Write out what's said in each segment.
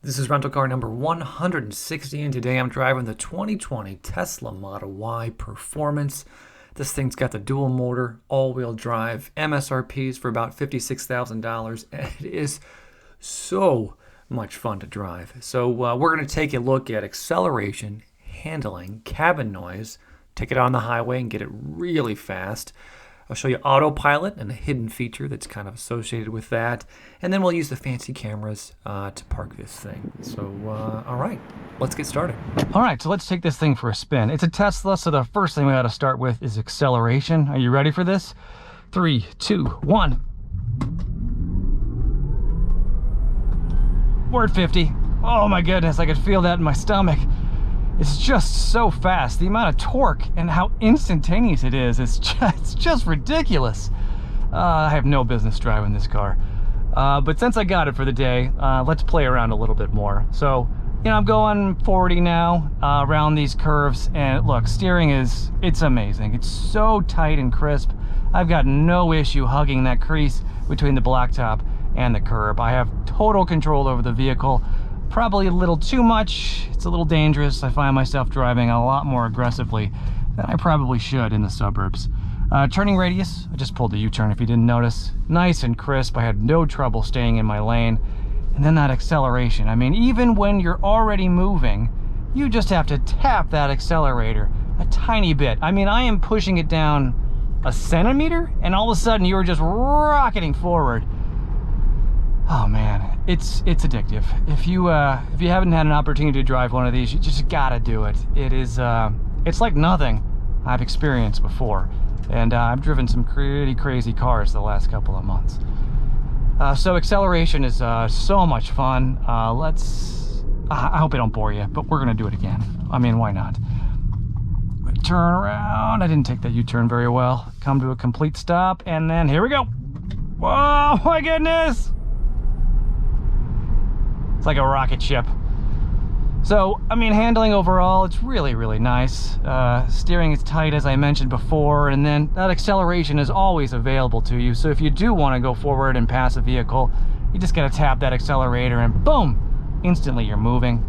This is rental car number 160, and today I'm driving the 2020 Tesla Model Y Performance. This thing's got the dual motor, all-wheel drive, MSRPs for about $56,000, and it is so much fun to drive. So we're going to take a look at acceleration, handling, cabin noise, take it on the highway and get it really fast. I'll show you Autopilot and a hidden feature that's kind of associated with that. And then we'll use the fancy cameras to park this thing. So, all right, let's get started. All right, so let's take this thing for a spin. It's a Tesla, so the first thing we got to start with is acceleration. Are you ready for this? 3, 2, 1. We're at 50. Oh my goodness, I could feel that in my stomach. It's just so fast. The amount of torque and how instantaneous it is, it's just ridiculous. I have no business driving this car. But since I got it for the day, let's play around a little bit more. So, you know, I'm going 40 now around these curves, and look, steering it's amazing. It's so tight and crisp. I've got no issue hugging that crease between the blacktop and the curb. I have total control over the vehicle. Probably a little too much. It's a little dangerous. I find myself driving a lot more aggressively than I probably should in the suburbs. Turning radius, I just pulled the U-turn if you didn't notice. Nice and crisp. I had no trouble staying in my lane. And then that acceleration. I mean, even when you're already moving, you just have to tap that accelerator a tiny bit. I mean, I am pushing it down a centimeter, and all of a sudden you're just rocketing forward. Oh man, it's addictive. If you haven't had an opportunity to drive one of these, you just gotta do it. It's like nothing I've experienced before, and I've driven some pretty crazy cars the last couple of months. So acceleration is so much fun. I hope I don't bore you, but we're gonna do it again. I mean, why not? Turn around. I didn't take that U-turn very well. Come to a complete stop, and then here we go. Whoa, my goodness! It's like a rocket ship. So, I mean, handling overall, it's really, really nice. Steering is tight, as I mentioned before, and then that acceleration is always available to you. So if you do want to go forward and pass a vehicle, you just gotta tap that accelerator and boom, instantly you're moving.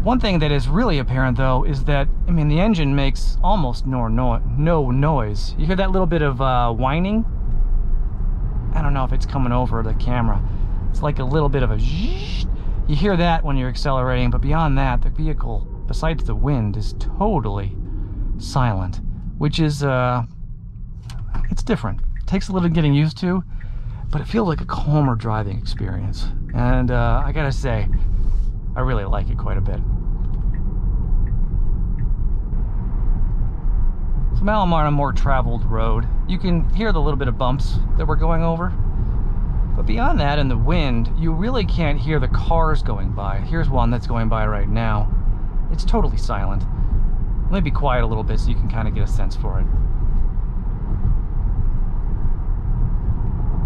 One thing that is really apparent though is that, I mean, the engine makes almost no noise. You hear that little bit of whining? I don't know if it's coming over the camera. It's like a little bit of a zzzz. You hear that when you're accelerating, but beyond that, the vehicle, besides the wind, is totally silent, which is, it's different. It takes a little getting used to, but it feels like a calmer driving experience. And I gotta say, I really like it quite a bit. So now I'm on a more traveled road. You can hear the little bit of bumps that we're going over. But beyond that, in the wind, you really can't hear the cars going by. Here's one that's going by right now. It's totally silent. Let me be quiet a little bit so you can kind of get a sense for it.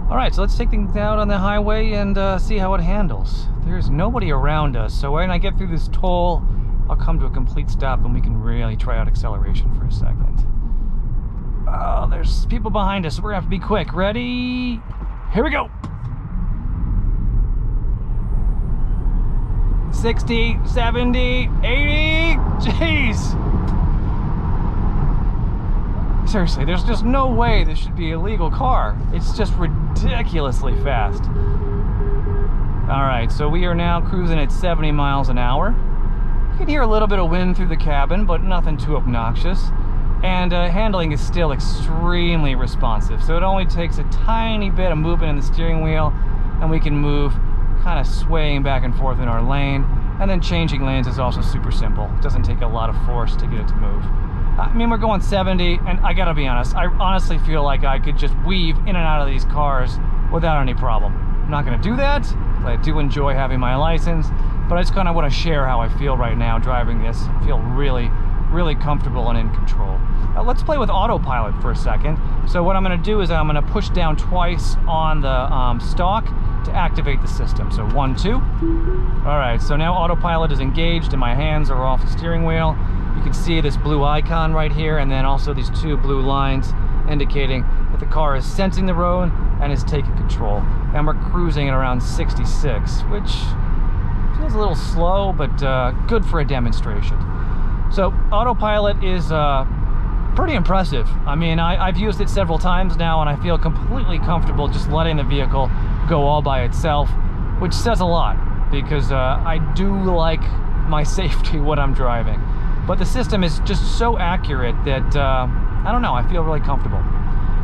All right, so let's take things out on the highway and see how it handles. There's nobody around us, so when I get through this toll, I'll come to a complete stop and we can really try out acceleration for a second. Oh, there's people behind us, so we're gonna have to be quick. Ready? Here we go. 60, 70, 80, jeez. Seriously, there's just no way this should be a legal car. It's just ridiculously fast. All right, so we are now cruising at 70 miles an hour. You can hear a little bit of wind through the cabin, but nothing too obnoxious. And handling is still extremely responsive. So it only takes a tiny bit of movement in the steering wheel, and we can move kind of swaying back and forth in our lane. And then changing lanes is also super simple. It doesn't take a lot of force to get it to move. I mean, we're going 70, and I gotta be honest, I honestly feel like I could just weave in and out of these cars without any problem. I'm not gonna do that, because I do enjoy having my license, but I just kind of want to share how I feel right now driving this. I feel really, really comfortable and in control. Let's play with Autopilot for a second. So what I'm going to do is I'm going to push down twice on the stalk to activate the system. So 1, 2. All right, so now Autopilot is engaged and my hands are off the steering wheel. You can see this blue icon right here, and then also these two blue lines indicating that the car is sensing the road and is taking control. And we're cruising at around 66, which little slow, but good for a demonstration. So Autopilot is pretty impressive. I mean, I've used it several times now, and I feel completely comfortable just letting the vehicle go all by itself, which says a lot, because I do like my safety when I'm driving. But the system is just so accurate that, I don't know, I feel really comfortable.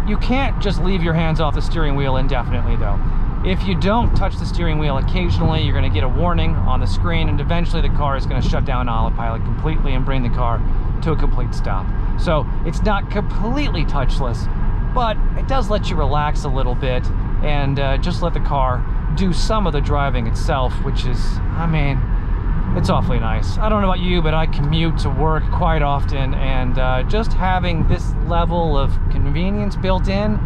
You can't just leave your hands off the steering wheel indefinitely, though. If you don't touch the steering wheel occasionally, you're going to get a warning on the screen, and eventually the car is going to shut down Autopilot completely and bring the car to a complete stop. So it's not completely touchless, but it does let you relax a little bit and just let the car do some of the driving itself, which is, I mean, it's awfully nice. I don't know about you, but I commute to work quite often, and just having this level of convenience built in,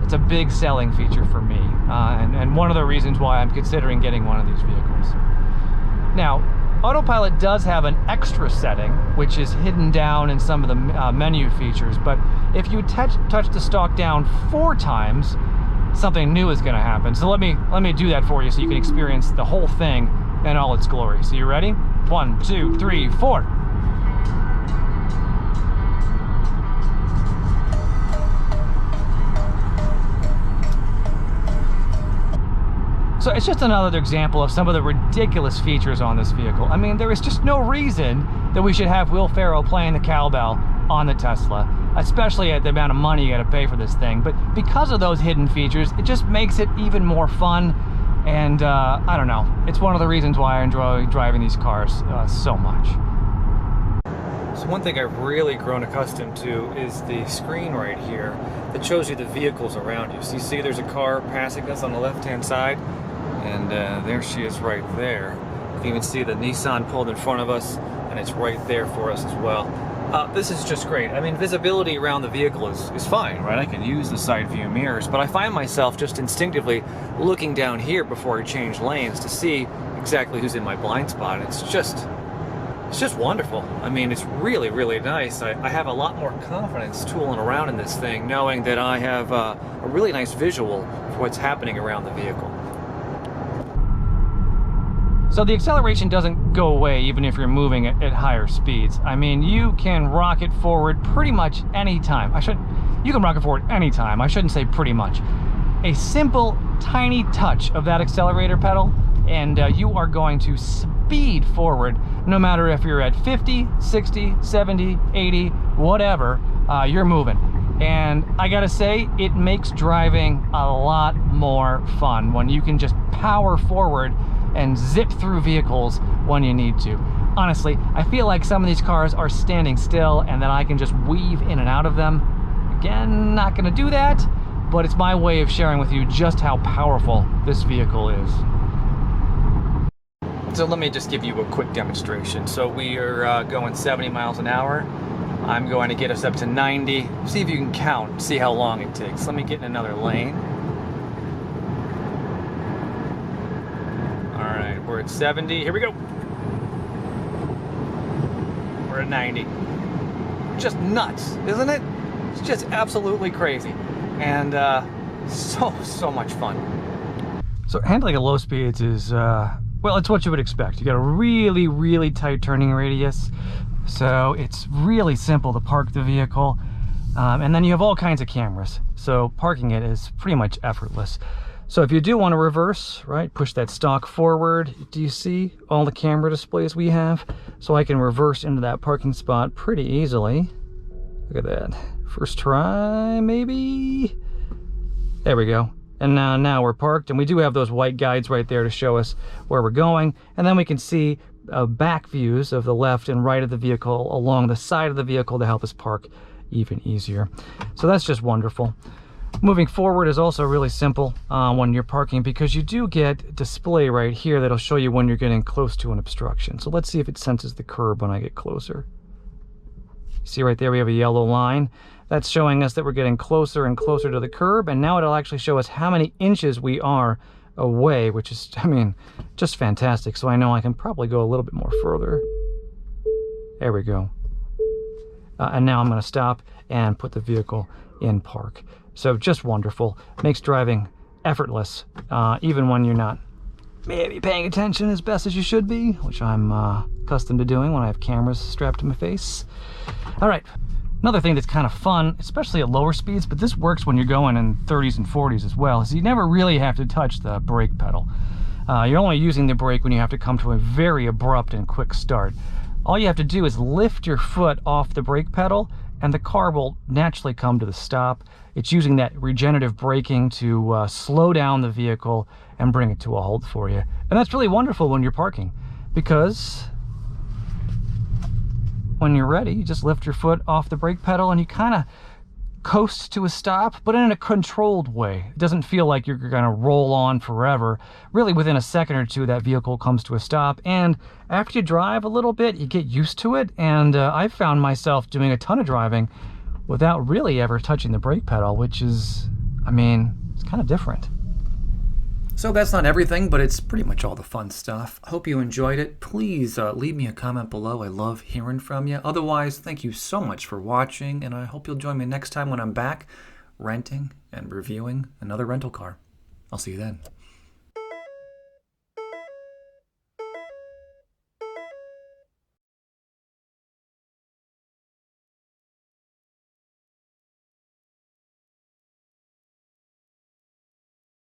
it's a big selling feature for me, and one of the reasons why I'm considering getting one of these vehicles. Now, Autopilot does have an extra setting, which is hidden down in some of the menu features, but if you touch the stalk down 4 times, something new is going to happen. So let me do that for you so you can experience the whole thing in all its glory. So you ready? 1, 2, 3, 4. So it's just another example of some of the ridiculous features on this vehicle. I mean, there is just no reason that we should have Will Ferrell playing the cowbell on the Tesla, especially at the amount of money you gotta pay for this thing. But because of those hidden features, it just makes it even more fun. And I don't know, it's one of the reasons why I enjoy driving these cars so much. So one thing I've really grown accustomed to is the screen right here that shows you the vehicles around you. So you see there's a car passing us on the left-hand side, and there she is right there. You can even see the Nissan pulled in front of us, and it's right there for us as well. This is just great. I mean, visibility around the vehicle is fine, right? I can use the side view mirrors, but I find myself just instinctively looking down here before I change lanes to see exactly who's in my blind spot. It's just wonderful. I mean, it's really, really nice. I have a lot more confidence tooling around in this thing, knowing that I have a really nice visual for what's happening around the vehicle. So the acceleration doesn't go away even if you're moving at higher speeds. I mean, you can rocket forward pretty much any time. You can rocket forward anytime. I shouldn't say pretty much. A simple, tiny touch of that accelerator pedal, and you are going to speed forward, no matter if you're at 50, 60, 70, 80, whatever, you're moving. And I gotta say, it makes driving a lot more fun when you can just power forward and zip through vehicles when you need to. Honestly, I feel like some of these cars are standing still and that I can just weave in and out of them. Again, not gonna do that, but it's my way of sharing with you just how powerful this vehicle is. So let me just give you a quick demonstration. So we are going 70 miles an hour. I'm going to get us up to 90. See if you can count, see how long it takes. Let me get in another lane. All right, we're at 70. Here we go. We're at 90. Just nuts, isn't it? It's just absolutely crazy. And so much fun. So handling at low speeds is, well, it's what you would expect. You got a really, really tight turning radius. So it's really simple to park the vehicle. And then you have all kinds of cameras. So parking it is pretty much effortless. So if you do want to reverse, right, push that stalk forward. Do you see all the camera displays we have? So I can reverse into that parking spot pretty easily. Look at that. First try, maybe. There we go. And now we're parked, and we do have those white guides right there to show us where we're going. And then we can see back views of the left and right of the vehicle along the side of the vehicle to help us park even easier. So that's just wonderful. Moving forward is also really simple when you're parking, because you do get display right here that'll show you when you're getting close to an obstruction. So let's see if it senses the curb when I get closer. You see right there we have a yellow line. That's showing us that we're getting closer and closer to the curb, and now it'll actually show us how many inches we are away, which is, I mean, just fantastic. So I know I can probably go a little bit more further. There we go. And now I'm going to stop and put the vehicle in park. So just wonderful. Makes driving effortless, even when you're not maybe paying attention as best as you should be, which I'm accustomed to doing when I have cameras strapped to my face. All right, another thing that's kind of fun, especially at lower speeds, but this works when you're going in 30s and 40s as well, is you never really have to touch the brake pedal. You're only using the brake when you have to come to a very abrupt and quick start. All you have to do is lift your foot off the brake pedal and the car will naturally come to the stop. It's using that regenerative braking to slow down the vehicle and bring it to a halt for you. And that's really wonderful when you're parking, because when you're ready, you just lift your foot off the brake pedal and you kind of coast to a stop, but in a controlled way. It doesn't feel like you're going to roll on forever. Really, within a second or two, that vehicle comes to a stop, and after you drive a little bit, you get used to it. And I've found myself doing a ton of driving without really ever touching the brake pedal, which is, I mean, it's kind of different. So that's not everything, but it's pretty much all the fun stuff. Hope you enjoyed it. Please leave me a comment below. I love hearing from you. Otherwise, thank you so much for watching, and I hope you'll join me next time when I'm back renting and reviewing another rental car. I'll see you then.